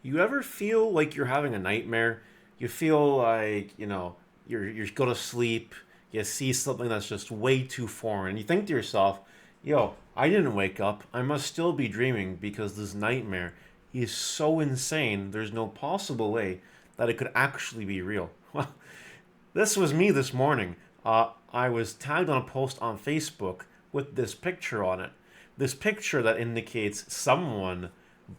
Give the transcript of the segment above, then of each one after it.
You ever feel like you're having a nightmare? You feel like, you're going to sleep, you see something that's just way too foreign. You think to yourself, yo, I didn't wake up. I must still be dreaming because this nightmare is so insane. There's no possible way that it could actually be real. Well, this was me this morning. I was tagged on a post on Facebook with this picture on it. This picture that indicates someone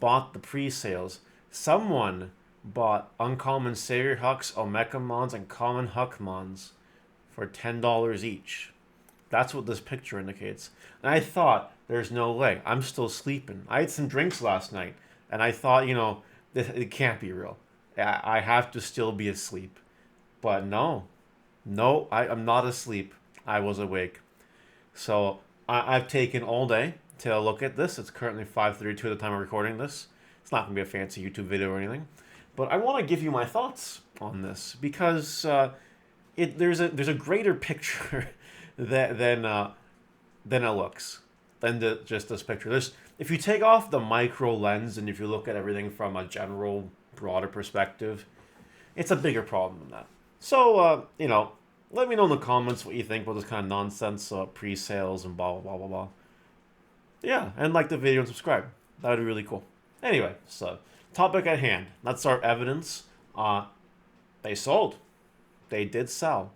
bought the pre-sales. Someone bought Uncommon Savior Hucks, Omekamons, and Common Huckmons for $10 each. That's what this picture indicates. And I thought, there's no way. I'm still sleeping. I had some drinks last night, and I thought, it can't be real. I have to still be asleep. But no, no, I'm not asleep. I was awake. So I've taken all day to look at this. It's currently 5:32 at the time of recording this. It's not going to be a fancy YouTube video or anything. But I want to give you my thoughts on this because there's a greater picture than it looks, than just this picture. If you take off the micro lens and if you look at everything from a general, broader perspective, it's a bigger problem than that. So, let me know in the comments what you think about this kind of nonsense, pre-sales and blah, blah, blah, blah, blah. Yeah, and like the video and subscribe. That would be really cool. Anyway, so, topic at hand. That's our evidence. They sold. They did sell.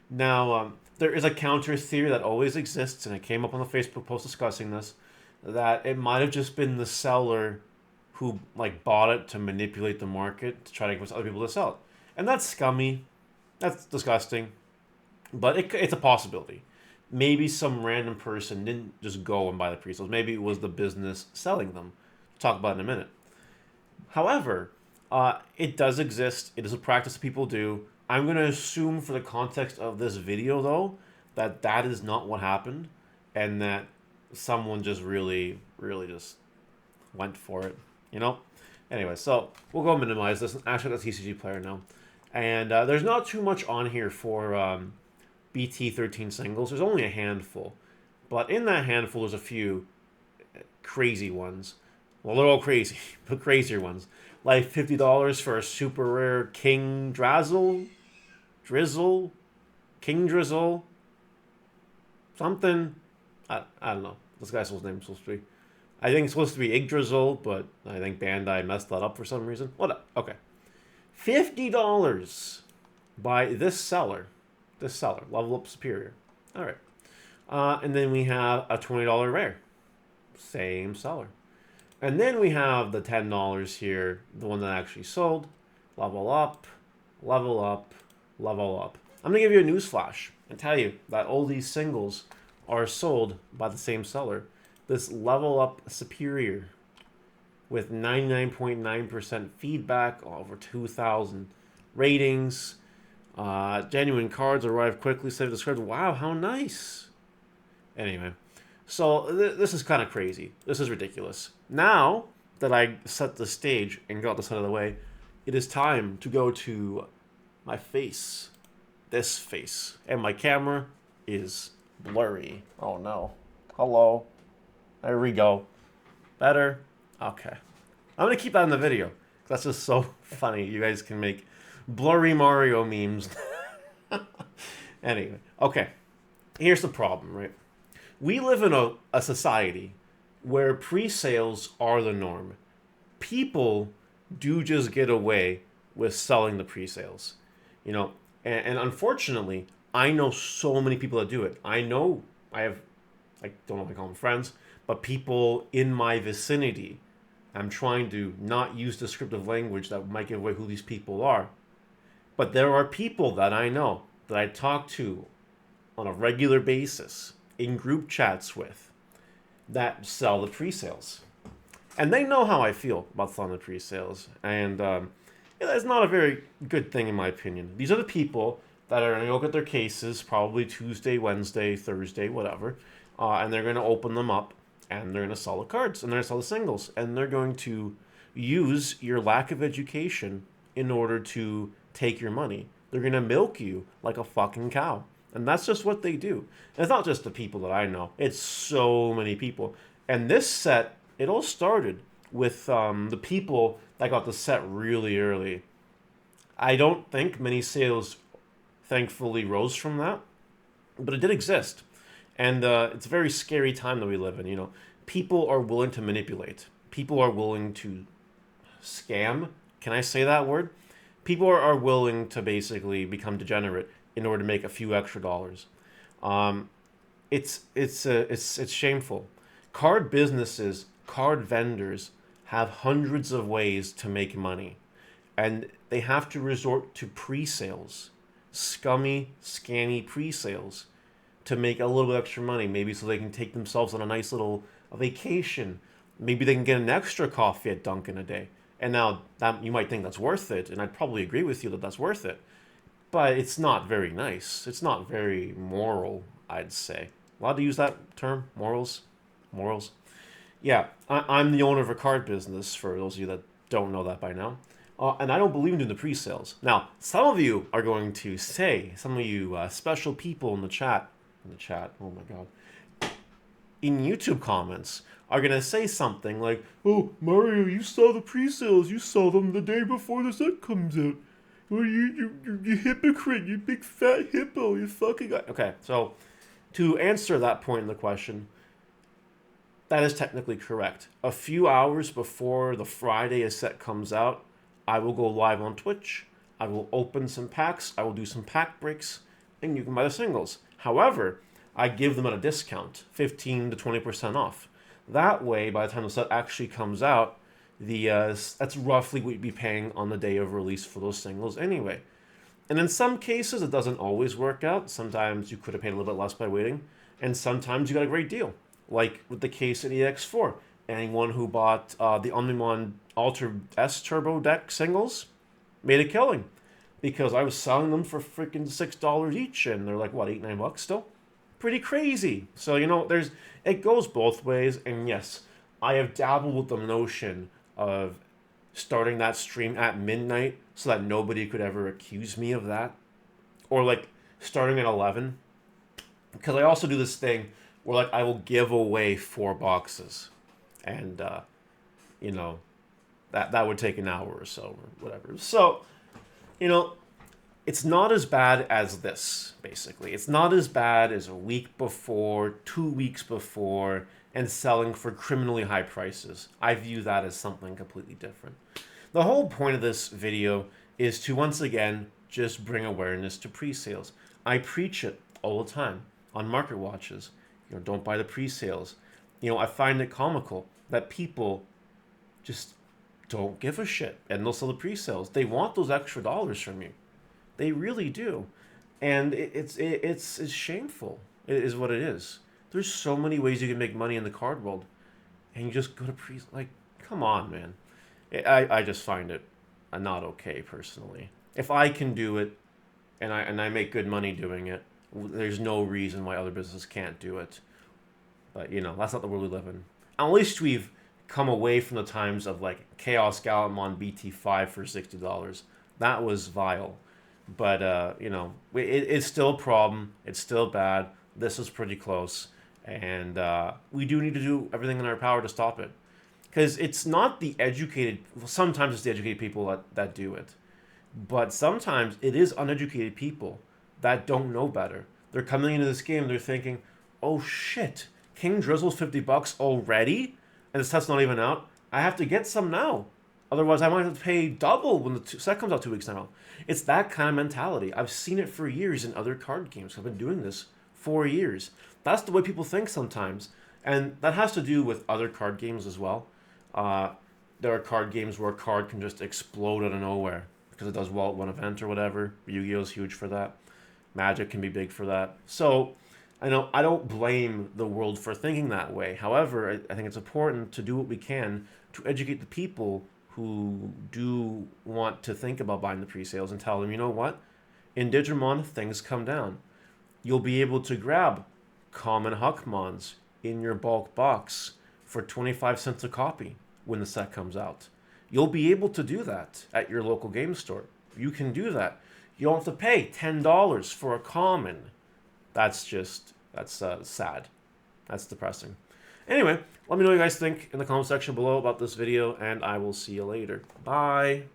Now, there is a counter theory that always exists, and it came up on the Facebook post discussing this, that it might have just been the seller who bought it to manipulate the market to try to convince other people to sell it. And that's scummy. That's disgusting. But it's a possibility. Maybe some random person didn't just go and buy the pre-sales. Maybe it was the business selling them. We'll talk about it in a minute. However, it does exist. It is a practice that people do. I'm going to assume for the context of this video, though, that is not what happened. And that someone just really, really just went for it. Anyway, so we'll go minimize this. Actually, that's TCG player now. And there's not too much on here for BT13 singles. There's only a handful. But in that handful, there's a few crazy ones. Well, they're all crazy, but crazier ones. Like $50 for a super rare King Drizzle, King Drizzle, something. I don't know. This guy's name is supposed to be. I think it's supposed to be Yggdrasil, but I think Bandai messed that up for some reason. What? Okay. $50 by this seller. Level Up Superior. All right. And then we have a $20 rare. Same seller. And then we have the $10 here, the one that actually sold. Level Up, Level Up, Level Up. I'm going to give you a news flash and tell you that all these singles are sold by the same seller. This Level Up Superior with 99.9% feedback, over 2,000 ratings. Genuine cards arrive quickly, save the script. Wow, how nice. Anyway, so this is kind of crazy. This is ridiculous. Now that I set the stage and got this out of the way, it is time to go to my face. This face. And my camera is blurry. Oh no. Hello. There we go. Better? Okay. I'm going to keep that in the video. That's just so funny. You guys can make blurry Mario memes. Anyway. Okay. Here's the problem, right? We live in a society where pre-sales are the norm. People do just get away with selling the pre-sales. And unfortunately, I know so many people that do it. I don't know if I call them friends, but people in my vicinity. I'm trying to not use descriptive language that might give away who these people are. But there are people that I know, that I talk to on a regular basis, in group chats with, that sell the pre-sales. And they know how I feel about selling the pre-sales. And it's not a very good thing in my opinion. These are the people that are going to look at their cases probably Tuesday, Wednesday, Thursday, whatever. And they're going to open them up. And they're going to sell the cards. And they're going to sell the singles. And they're going to use your lack of education in order to take your money. They're going to milk you like a fucking cow. And that's just what they do. And it's not just the people that I know. It's so many people. And this set, it all started with the people that got the set really early. I don't think many sales thankfully rose from that, but it did exist. And it's a very scary time that we live in. People are willing to manipulate. People are willing to scam. Can I say that word? People are willing to basically become degenerate in order to make a few extra dollars. Um, it's shameful. Card businesses, card vendors have hundreds of ways to make money, and they have to resort to pre-sales, scummy, scammy pre-sales to make a little bit extra money, maybe so they can take themselves on a nice little vacation. Maybe they can get an extra coffee at Dunkin' a day. And now that you might think that's worth it, and I'd probably agree with you that that's worth it. But it's not very nice. It's not very moral, I'd say. Allowed to use that term? Morals? Morals? Yeah, I'm the owner of a card business, for those of you that don't know that by now. And I don't believe in doing the pre-sales. Now, some of you are going to say, some of you special people in the chat, oh my god, in YouTube comments, are going to say something like, "Oh, Mario, you saw the pre-sales. You saw them the day before the set comes out. Well, you hypocrite. You big fat hippo. You fucking..." Okay, so to answer that point in the question, that is technically correct. A few hours before the Friday a set comes out, I will go live on Twitch. I will open some packs. I will do some pack breaks, and you can buy the singles. However, I give them at a discount, 15 to 20% off. That way, by the time the set actually comes out, that's roughly what you'd be paying on the day of release for those singles anyway. And in some cases, it doesn't always work out. Sometimes you could have paid a little bit less by waiting, and sometimes you got a great deal. Like with the case at EX4. Anyone who bought the Omnimon Ultra S Turbo Deck singles made a killing because I was selling them for freaking $6 each, and they're like, what, $8-9 still? Pretty crazy. So it goes both ways, and yes, I have dabbled with the notion of starting that stream at midnight so that nobody could ever accuse me of that, or like starting at 11, because I also do this thing where like I will give away 4 boxes, and that would take an hour or so or whatever. So you know it's not as bad as this, basically. It's not as bad as a week before, 2 weeks before, and selling for criminally high prices. I view that as something completely different. The whole point of this video is to, once again, just bring awareness to pre-sales. I preach it all the time on Market Watches. Don't buy the pre-sales. I find it comical that people just don't give a shit, and they'll sell the pre-sales. They want those extra dollars from you. They really do, and it's shameful. It is what it is. There's so many ways you can make money in the card world, and you just go to like, come on, man. I just find it not okay personally. If I can do it, and I make good money doing it, there's no reason why other businesses can't do it. But that's not the world we live in. At least we've come away from the times of like Chaos Gallimon BT5 for $60. That was vile. But, it's still a problem. It's still bad. This is pretty close. And we do need to do everything in our power to stop it. Because it's not the educated... Well, sometimes it's the educated people that do it. But sometimes it is uneducated people that don't know better. They're coming into this game, they're thinking, oh shit, King Drizzle's $50 already? And the set's not even out? I have to get some now. Otherwise, I might have to pay double when the set comes out 2 weeks now. It's that kind of mentality. I've seen it for years in other card games. I've been doing this for years. That's the way people think sometimes. And that has to do with other card games as well. There are card games where a card can just explode out of nowhere because it does well at one event or whatever. Yu-Gi-Oh's huge for that. Magic can be big for that. So, I don't blame the world for thinking that way. However, I think it's important to do what we can to educate the people who do want to think about buying the pre-sales and tell them, you know what? In Digimon, things come down. You'll be able to grab common Huckmons in your bulk box for 25 cents a copy when the set comes out. You'll be able to do that at your local game store. You can do that. You don't have to pay $10 for a common. That's sad. That's depressing. Anyway, let me know what you guys think in the comment section below about this video, and I will see you later. Bye!